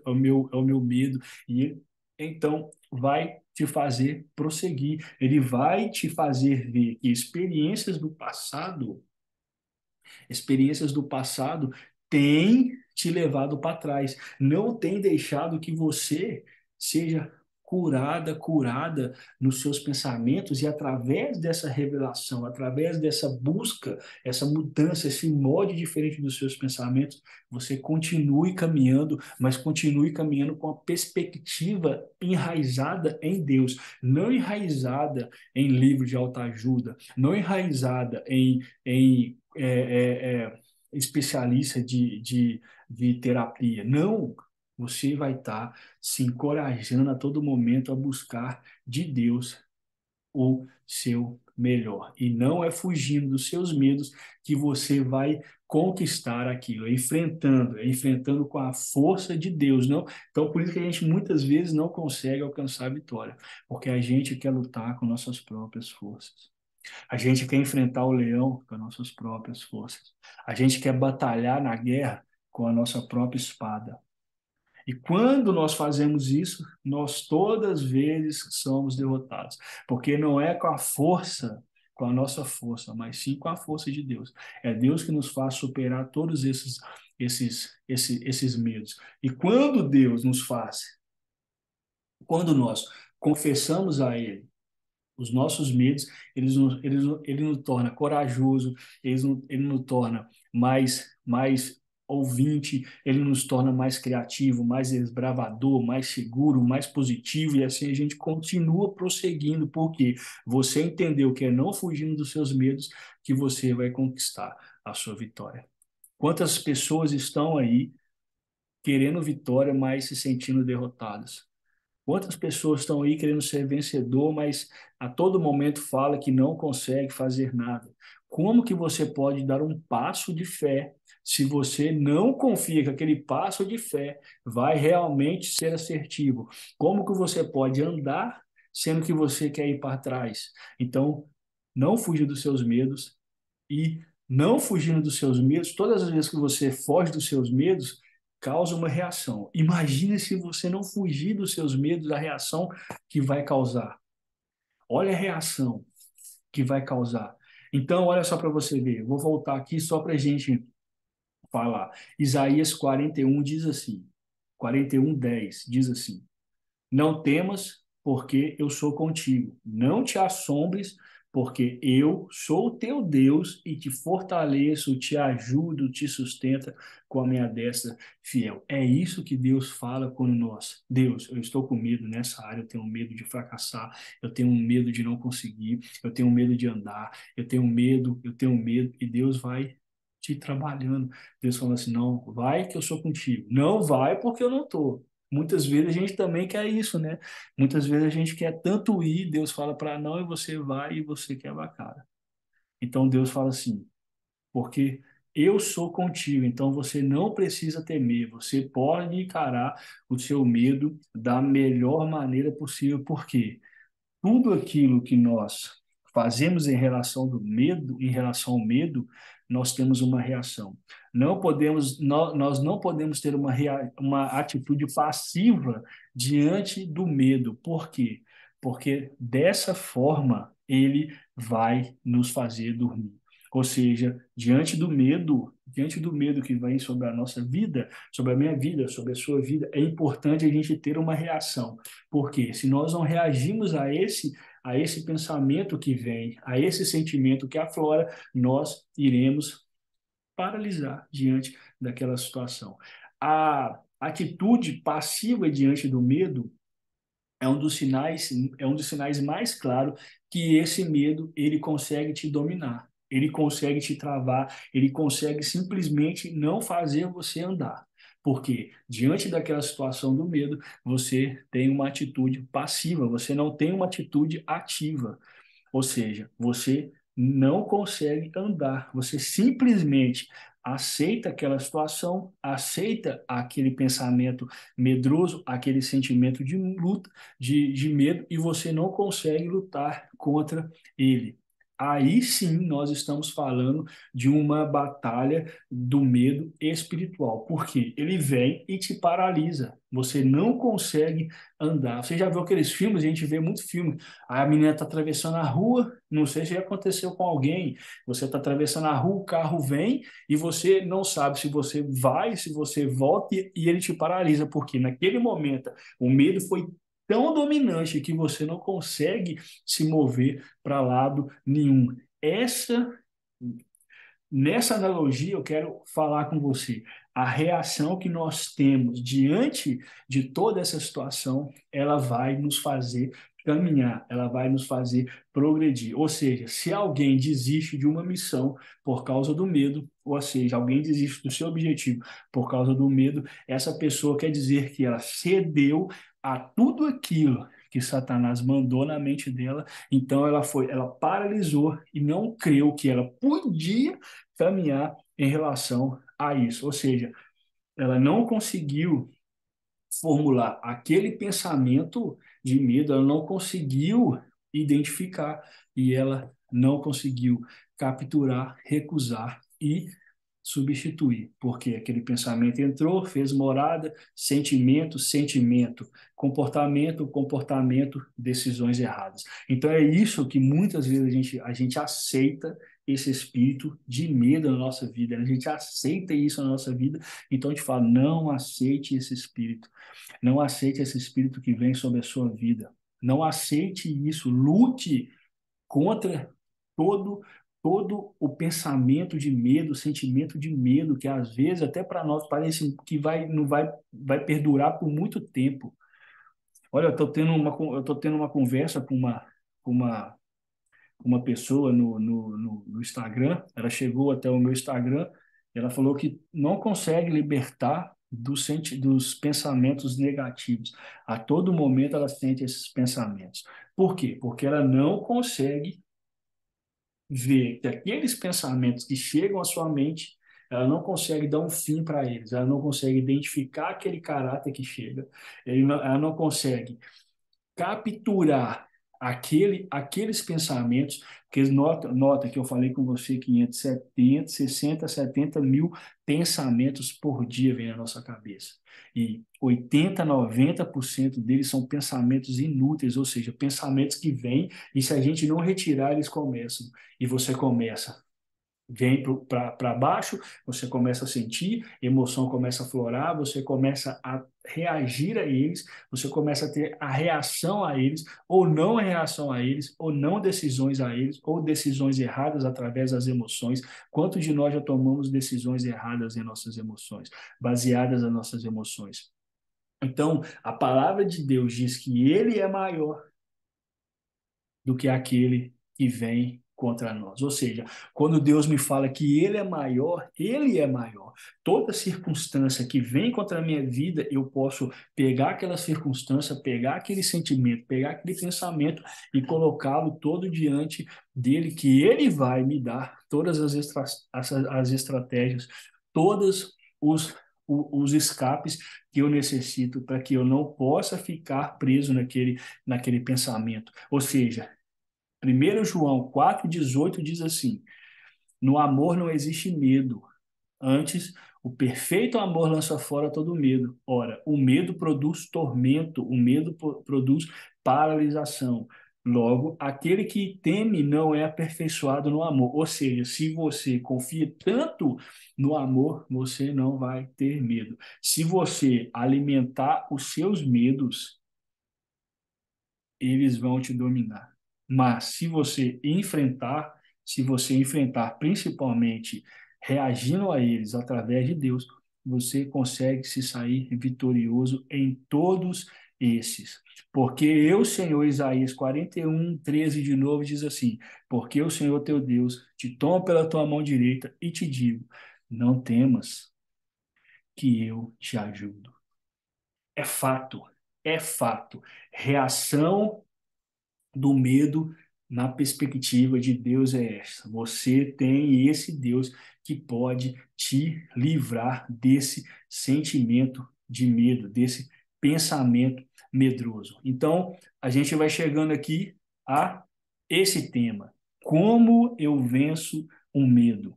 o meu medo, e Ele, então, vai te fazer prosseguir, Ele vai te fazer ver que experiências do passado têm te levado para trás, não tem deixado que você seja curada nos seus pensamentos, e através dessa revelação, através dessa busca, essa mudança, esse molde diferente dos seus pensamentos, você continue caminhando, mas continue caminhando com a perspectiva enraizada em Deus, não enraizada em livro de autoajuda, não enraizada em especialista de terapia. Não, você vai estar se encorajando a todo momento a buscar de Deus o seu melhor. E não é fugindo dos seus medos que você vai conquistar aquilo, é enfrentando com a força de Deus, não? Então, por isso que a gente muitas vezes não consegue alcançar a vitória, porque a gente quer lutar com nossas próprias forças. A gente quer enfrentar o leão com as nossas próprias forças. A gente quer batalhar na guerra com a nossa própria espada. E quando nós fazemos isso, nós todas as vezes somos derrotados, porque não é com a força, com a nossa força, mas sim com a força de Deus. É Deus que nos faz superar todos esses medos. E quando nós confessamos a Ele os nossos medos, ele nos torna corajoso, ele nos torna mais ouvinte, ele nos torna mais criativo, mais desbravador, mais seguro, mais positivo, e assim a gente continua prosseguindo, porque você entendeu que é não fugindo dos seus medos que você vai conquistar a sua vitória. Quantas pessoas estão aí querendo vitória, mas se sentindo derrotadas? Quantas pessoas estão aí querendo ser vencedor, mas a todo momento fala que não consegue fazer nada? como que você pode dar um passo de fé se você não confia que aquele passo de fé vai realmente ser assertivo? Como que você pode andar sendo que você quer ir para trás? Então, não fugir dos seus medos e não fugindo dos seus medos, todas as vezes que você foge dos seus medos, causa uma reação. Imagine se você não fugir dos seus medos, a reação que vai causar. Olha a reação que vai causar. Então, olha só para você ver. Vou voltar aqui só para a gente falar. Isaías 41 diz assim, 41:10 diz assim: Não temas, porque eu sou contigo. Não te assombres, porque eu sou o teu Deus e te fortaleço, te ajudo, te sustenta com a minha destra fiel. É isso que Deus fala com nós. Deus, eu estou com medo nessa área, eu tenho medo de fracassar, eu tenho medo de não conseguir, eu tenho medo de andar, eu tenho medo, e Deus vai te trabalhando. Deus fala assim: não, vai que eu sou contigo. Não vai porque eu não estou. Muitas vezes a gente também quer isso, né? Muitas vezes a gente quer tanto ir, Deus fala para não e você vai e você quebra a cara. Então Deus fala assim, porque eu sou contigo, então você não precisa temer, você pode encarar o seu medo da melhor maneira possível, porque tudo aquilo que nós fazemos em relação ao medo, nós temos uma reação. Não podemos, nós não podemos ter uma atitude passiva diante do medo. Por quê? Porque dessa forma ele vai nos fazer dormir. Ou seja, diante do medo que vem sobre a nossa vida, sobre a minha vida, sobre a sua vida, é importante a gente ter uma reação. Porque se nós não reagimos a esse pensamento que vem, a esse sentimento que aflora, nós iremos paralisar diante daquela situação. A atitude passiva diante do medo é um dos sinais mais claros que esse medo ele consegue te dominar, ele consegue te travar, ele consegue simplesmente não fazer você andar. Porque diante daquela situação do medo, você tem uma atitude passiva, você não tem uma atitude ativa. Ou seja, você não consegue andar, você simplesmente aceita aquela situação, aceita aquele pensamento medroso, aquele sentimento de luta, de medo, e você não consegue lutar contra ele. Aí sim nós estamos falando de uma batalha do medo espiritual, porque ele vem e te paralisa. Você não consegue andar. Você já viu aqueles filmes? A gente vê muito filme. Aí a menina está atravessando a rua, não sei se já aconteceu com alguém. Você está atravessando a rua, o carro vem e você não sabe se você vai, se você volta e ele te paralisa, porque naquele momento o medo foi tão dominante que você não consegue se mover para lado nenhum. Essa Nessa analogia, eu quero falar com você. A reação que nós temos diante de toda essa situação, ela vai nos fazer caminhar, ela vai nos fazer progredir. Ou seja, se alguém desiste de uma missão por causa do medo, ou seja, alguém desiste do seu objetivo por causa do medo, essa pessoa quer dizer que ela cedeu a tudo aquilo que Satanás mandou na mente dela, então ela paralisou e não creu que ela podia caminhar em relação a isso. Ou seja, ela não conseguiu formular aquele pensamento de medo, ela não conseguiu identificar e ela não conseguiu capturar, recusar e substituir, porque aquele pensamento entrou, fez morada, sentimento, sentimento, comportamento, comportamento, decisões erradas. Então é isso que muitas vezes a gente aceita esse espírito de medo na nossa vida, a gente aceita isso na nossa vida, então a gente fala, não aceite esse espírito, não aceite esse espírito que vem sobre a sua vida, não aceite isso, lute contra todo todo o pensamento de medo, o sentimento de medo que às vezes até para nós parece que vai perdurar por muito tempo. Olha, eu tô tendo uma conversa com uma pessoa no Instagram. Ela chegou até o meu Instagram, ela falou que não consegue libertar dos pensamentos negativos. A todo momento ela sente esses pensamentos. Por quê? Porque ela não consegue vê que aqueles pensamentos que chegam à sua mente, ela não consegue dar um fim para eles, ela não consegue identificar aquele caráter que chega, ela não consegue capturar aqueles pensamentos, porque nota que eu falei com você que entre 70, 60, 70 mil pensamentos por dia vem na nossa cabeça. E 80, 90% deles são pensamentos inúteis, ou seja, pensamentos que vêm e se a gente não retirar, eles começam. E você começa vem para baixo, você começa a sentir, emoção começa a florar, você começa a reagir a eles, você começa a ter a reação a eles, ou não a reação a eles, ou não decisões a eles, ou decisões erradas através das emoções. Quanto de nós já tomamos decisões erradas em nossas emoções, baseadas nas nossas emoções? Então, a palavra de Deus diz que ele é maior do que aquele que vem contra nós. Ou seja, quando Deus me fala que Ele é maior, Ele é maior. Toda circunstância que vem contra a minha vida, eu posso pegar aquela circunstância, pegar aquele sentimento, pegar aquele pensamento e colocá-lo todo diante dele, que Ele vai me dar todas as estratégias, todos os escapes que eu necessito para que eu não possa ficar preso naquele pensamento. Ou seja, 1 João 4,18 diz assim: no amor não existe medo. Antes, o perfeito amor lança fora todo medo. Ora, o medo produz tormento, o medo produz paralisação. Logo, aquele que teme não é aperfeiçoado no amor. Ou seja, se você confia tanto no amor, você não vai ter medo. Se você alimentar os seus medos, eles vão te dominar. Mas se você enfrentar principalmente reagindo a eles através de Deus, você consegue se sair vitorioso em todos esses. Porque eu, Senhor, Isaías 41:13 de novo diz assim: porque o Senhor teu Deus te toma pela tua mão direita e te digo, não temas, que eu te ajudo. É fato, é fato. Reação do medo na perspectiva de Deus é essa. Você tem esse Deus que pode te livrar desse sentimento de medo, desse pensamento medroso. Então, a gente vai chegando aqui a esse tema. Como eu venço o medo?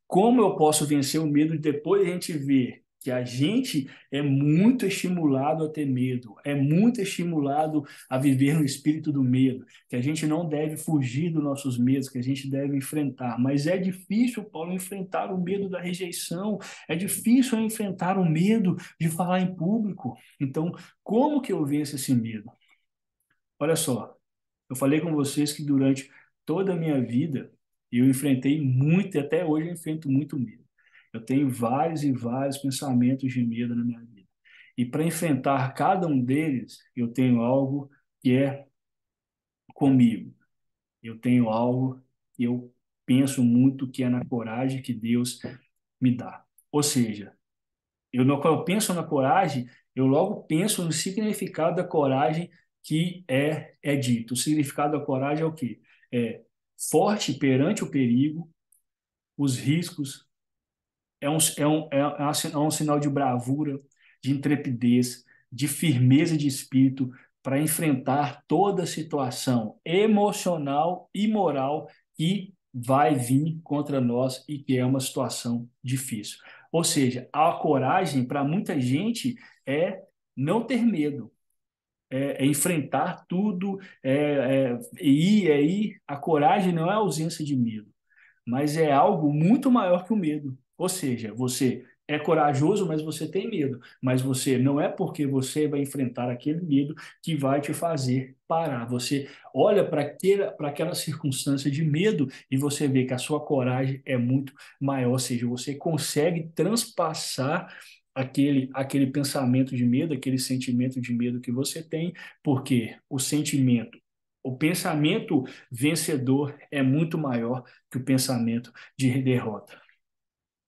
Como eu posso vencer o medo depois a gente ver que a gente é muito estimulado a ter medo, é muito estimulado a viver no espírito do medo, que a gente não deve fugir dos nossos medos, que a gente deve enfrentar. Mas é difícil, Paulo, enfrentar o medo da rejeição, é difícil enfrentar o medo de falar em público. Então, como que eu venço esse medo? Olha só, eu falei com vocês que durante toda a minha vida eu enfrentei muito, e até hoje eu enfrento muito medo. Eu tenho vários e vários pensamentos de medo na minha vida. E para enfrentar cada um deles, eu tenho algo que é comigo. Eu tenho algo que eu penso muito que é na coragem que Deus me dá. Ou seja, quando eu penso na coragem, eu logo penso no significado da coragem que é dito. O significado da coragem é o quê? É forte perante o perigo, os riscos, é um sinal de bravura, de intrepidez, de firmeza de espírito para enfrentar toda situação emocional e moral que vai vir contra nós e que é uma situação difícil. Ou seja, a coragem para muita gente é não ter medo, é enfrentar tudo, ir. A coragem não é ausência de medo, mas é algo muito maior que o medo. Ou seja, você é corajoso, mas você tem medo. Mas você não é porque você vai enfrentar aquele medo que vai te fazer parar. Você olha para aquela circunstância de medo e você vê que a sua coragem é muito maior. Ou seja, você consegue transpassar aquele pensamento de medo, aquele sentimento de medo que você tem, porque o pensamento vencedor é muito maior que o pensamento de derrota.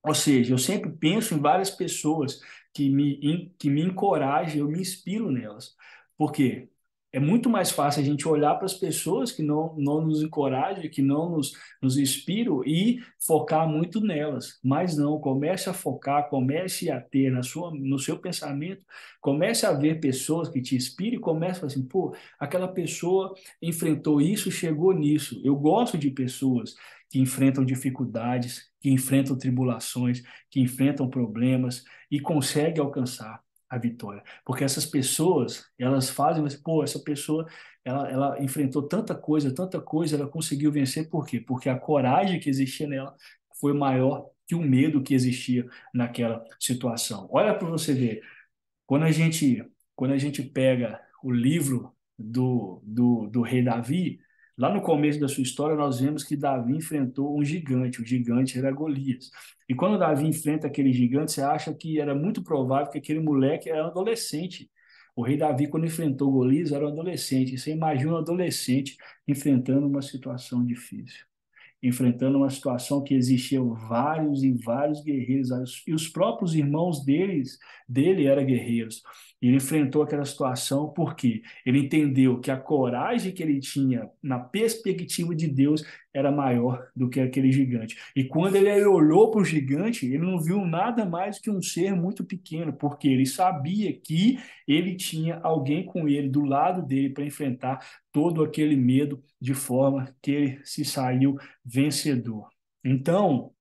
Ou seja, eu sempre penso em várias pessoas que me encorajam, eu me inspiro nelas. Por quê? É muito mais fácil a gente olhar para as pessoas que não nos encorajam, que não nos inspiram e focar muito nelas. Mas não, comece a focar, comece a ter no seu pensamento, comece a ver pessoas que te inspirem e comece a falar assim, pô, aquela pessoa enfrentou isso, chegou nisso. Eu gosto de pessoas que enfrentam dificuldades, que enfrentam tribulações, que enfrentam problemas e conseguem alcançar a vitória. Porque essas pessoas, elas fazem, mas, pô, essa pessoa, ela enfrentou tanta coisa, ela conseguiu vencer, por quê? Porque a coragem que existia nela foi maior que o medo que existia naquela situação. Olha para você ver, quando a gente, quando a gente pega o livro do rei Davi, lá no começo da sua história, nós vemos que Davi enfrentou um gigante, o gigante era Golias. E quando Davi enfrenta aquele gigante, você acha que era muito provável que aquele moleque era um adolescente. O rei Davi, quando enfrentou Golias, era um adolescente. Você imagina um adolescente enfrentando uma situação difícil, enfrentando uma situação que existiam vários e vários guerreiros, e os próprios irmãos dele eram guerreiros. E ele enfrentou aquela situação porque ele entendeu que a coragem que ele tinha na perspectiva de Deus era maior do que aquele gigante. E quando ele olhou para o gigante, ele não viu nada mais que um ser muito pequeno, porque ele sabia que ele tinha alguém com ele, do lado dele, para enfrentar todo aquele medo, de forma que ele se saiu vencedor. Então,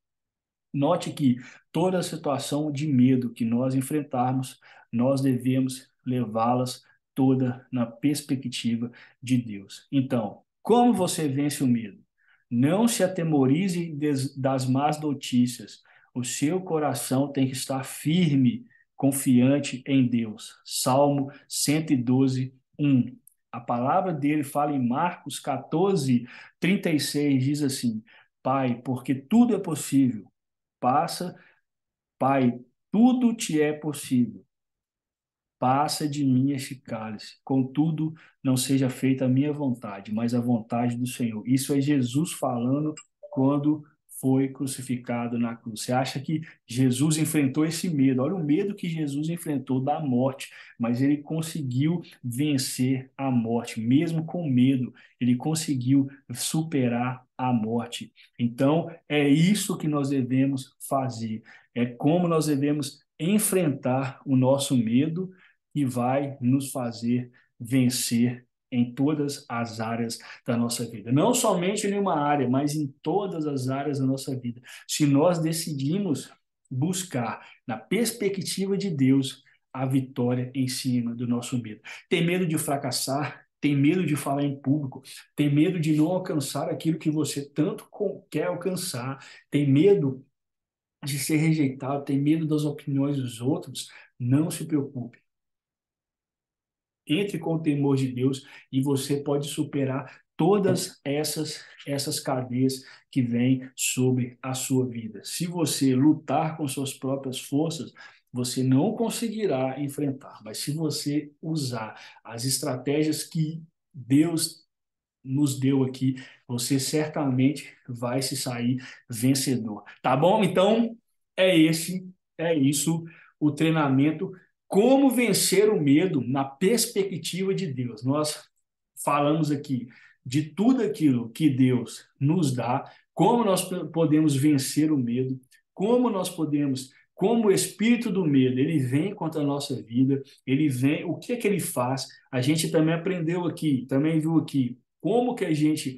note que toda situação de medo que nós enfrentarmos, nós devemos levá-las toda na perspectiva de Deus. Então, como você vence o medo? Não se atemorize das más notícias. O seu coração tem que estar firme, confiante em Deus. Salmo 112, 1. A palavra dele fala em Marcos 14, 36, diz assim: Pai, porque tudo é possível. Passa, Pai, tudo te é possível. Passa de mim este cálice. Contudo, não seja feita a minha vontade, mas a vontade do Senhor. Isso é Jesus falando quando foi crucificado na cruz. Você acha que Jesus enfrentou esse medo? Olha o medo que Jesus enfrentou da morte, mas ele conseguiu vencer a morte, mesmo com medo, ele conseguiu superar a morte. Então, é isso que nós devemos fazer. É como nós devemos enfrentar o nosso medo que vai nos fazer vencer em todas as áreas da nossa vida. Não somente em uma área, mas em todas as áreas da nossa vida. Se nós decidimos buscar, na perspectiva de Deus, a vitória em cima do nosso medo. Tem medo de fracassar, tem medo de falar em público, tem medo de não alcançar aquilo que você tanto quer alcançar, tem medo de ser rejeitado, tem medo das opiniões dos outros. Não se preocupe, entre com o temor de Deus e você pode superar todas essas cadeias que vêm sobre a sua vida. Se você lutar com suas próprias forças, você não conseguirá enfrentar, mas se você usar as estratégias que Deus nos deu aqui, você certamente vai se sair vencedor. Tá bom? Então, é isso o treinamento. Como vencer o medo na perspectiva de Deus. Nós falamos aqui de tudo aquilo que Deus nos dá, como nós podemos vencer o medo, como o espírito do medo, ele vem contra a nossa vida, ele vem, o que é que ele faz? A gente também aprendeu aqui, também viu aqui como que a gente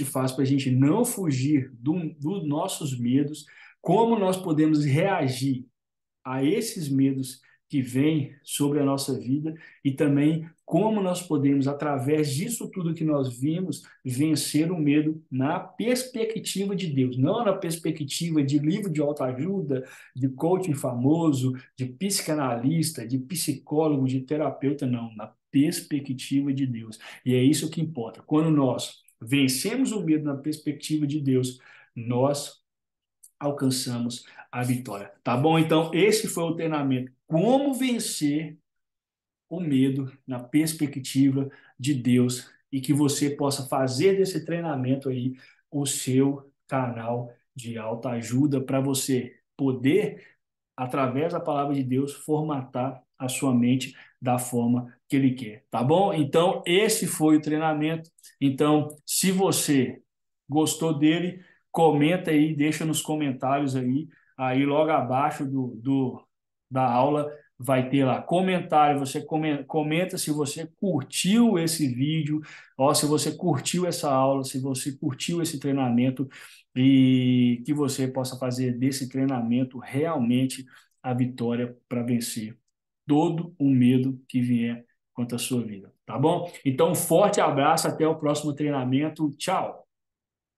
faz para a gente não fugir dos nossos medos, como nós podemos reagir a esses medos que vêm sobre a nossa vida e também como nós podemos, através disso tudo que nós vimos, vencer o medo na perspectiva de Deus, não na perspectiva de livro de autoajuda, de coaching famoso, de psicanalista, de psicólogo, de terapeuta, não, na perspectiva de Deus. E é isso que importa. Quando nós vencemos o medo na perspectiva de Deus, nós alcançamos a vitória. Tá bom? Então, esse foi o treinamento. Como vencer o medo na perspectiva de Deus e que você possa fazer desse treinamento aí o seu canal de autoajuda para você poder, através da palavra de Deus, formatar a sua mente da forma que ele quer, tá bom? Então, esse foi o treinamento. Então, se você gostou dele, comenta aí, deixa nos comentários aí logo abaixo da aula vai ter lá comentário, você comenta se você curtiu esse vídeo, ó, se você curtiu essa aula, se você curtiu esse treinamento e que você possa fazer desse treinamento realmente a vitória para vencer todo o medo que vier contra a sua vida, tá bom? Então, um forte abraço, até o próximo treinamento, tchau!